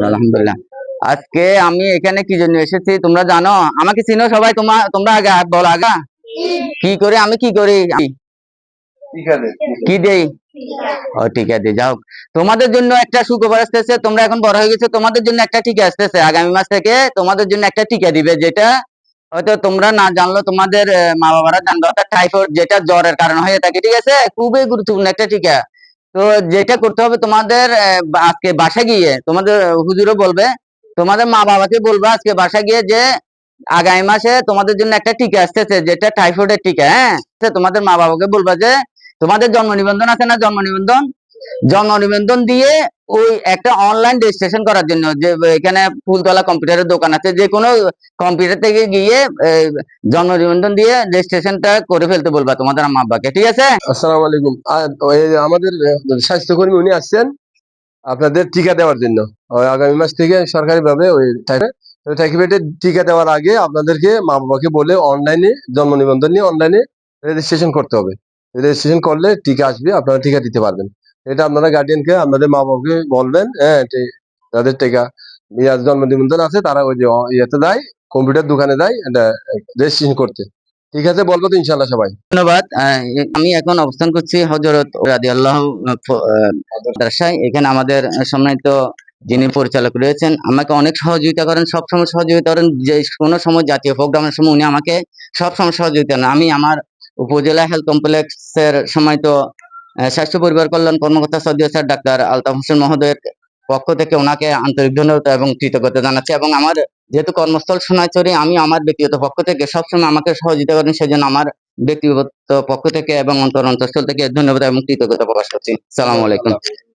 আলহামদুলিল্লাহ। আজকে আমি এখানে কি জন্য এসেছি তোমরা জানো? আমাকে চিনো সবাই? তোমরা আগে বলো আগা কি করে আমি কি করি কি দেই? ও ঠিক আছে, যাও। তোমাদের জন্য একটা সুখবর আসতেছে। তোমরা এখন বড় হয়ে গেছো, তোমাদের জন্য একটা টিকা আসতেছে আগামী মাস থেকে। তোমাদের জন্য একটা টিকা দিবে, যেটা হয়তো তোমরা না জানলো, তোমাদের মা বাবারা জানবে। অর্থাৎ টাইফয়েড, যেটা জ্বরের কারণে হয়ে থাকে, ঠিক আছে? খুবই গুরুত্বপূর্ণ একটা টিকা। তো যেটা করতে হবে তোমাদের, আজকে বাসা গিয়ে তোমাদের হুজুরও বলবে, তোমাদের মা বাবাকে বলবা আজকে বাসা গিয়ে যে আগামী মাসে তোমাদের জন্য একটা টিকা আসতেছে, যেটা টাইফয়েডের টিকা। হ্যাঁ, তোমাদের মা বাবাকে বলবা যে তোমাদের জন্ম নিবন্ধন আছে না, জন্ম নিবন্ধন দিয়ে ওই একটা অনলাইন রেজিস্ট্রেশন করার জন্য, যে এখানে ফুলতলা কম্পিউটারের দোকান আছে, যে কোনো কম্পিউটার থেকে গিয়ে জন্ম নিবন্ধন দিয়ে রেজিস্ট্রেশনটা করে ফেলতে বলবা তোমাদের মা বাবাকে, ঠিক আছে? আসসালামু আলাইকুম। আমাদের স্বাস্থ্যকর্মী উনি আসছেন আপনাদের টিকা দেওয়ার জন্য। আগামী মাস থেকে সরকারিভাবে ওই টাইফয়েডের টিকা দেওয়ার আগে আপনাদেরকে মা বাবাকে বলে অনলাইনে জন্ম নিবন্ধন নিয়ে অনলাইনে রেজিস্ট্রেশন করতে হবে। রেজিস্ট্রেশন করলে টিকা আসবে, আপনারা টিকা দিতে পারবেন। এটা আপনারা গার্ডিয়ানকে আপনাদের মা বাবাকে বলবেন। হ্যাঁ, তাদের টিকা জন্ম নিবন্ধন আছে, তারা ওই যে ইয়েতে দেয়, কম্পিউটার দোকানে দেয়, এটা রেজিস্ট্রেশন করতে। ঠিক আছে, বলবো তো ইনশাল্লাহ সবাই। ধন্যবাদ। আমি এখন অবস্থান করছি হযরত রাদিয়াল্লাহু মাদ্রাসায়। এখানে আমাদের সম্মানিত যিনি পরিচালক রয়েছেন আমাকে অনেক সহযোগিতা করেন, সবসময় সহযোগিতা করেন। যে কোনো সময় জাতীয় প্রোগ্রামের সময় উনি আমাকে সবসময় সহযোগিতা করেন। আমি আমার উপজেলা হেলথ কমপ্লেক্সের সম্মানিত স্বাস্থ্য পরিবার কল্যাণ কর্মকর্তা সদীয় স্যার ডাক্তার আলতাফ হোসেন মহোদয়ের পক্ষ থেকে ওনাকে আন্তরিক ধন্যবাদ এবং কৃতজ্ঞতা জানাচ্ছি। এবং আমার যেহেতু কর্মস্থল সোনাইছড়ি, আমি আমার ব্যক্তিগত পক্ষ থেকে সবসময় আমাকে সহযোগিতা করেন, সেজন্য আমার ব্যক্তিগত পক্ষ থেকে এবং অন্তঃস্থল থেকে ধন্যবাদ এবং কৃতজ্ঞতা প্রকাশ করছি। সালাম আলাইকুম।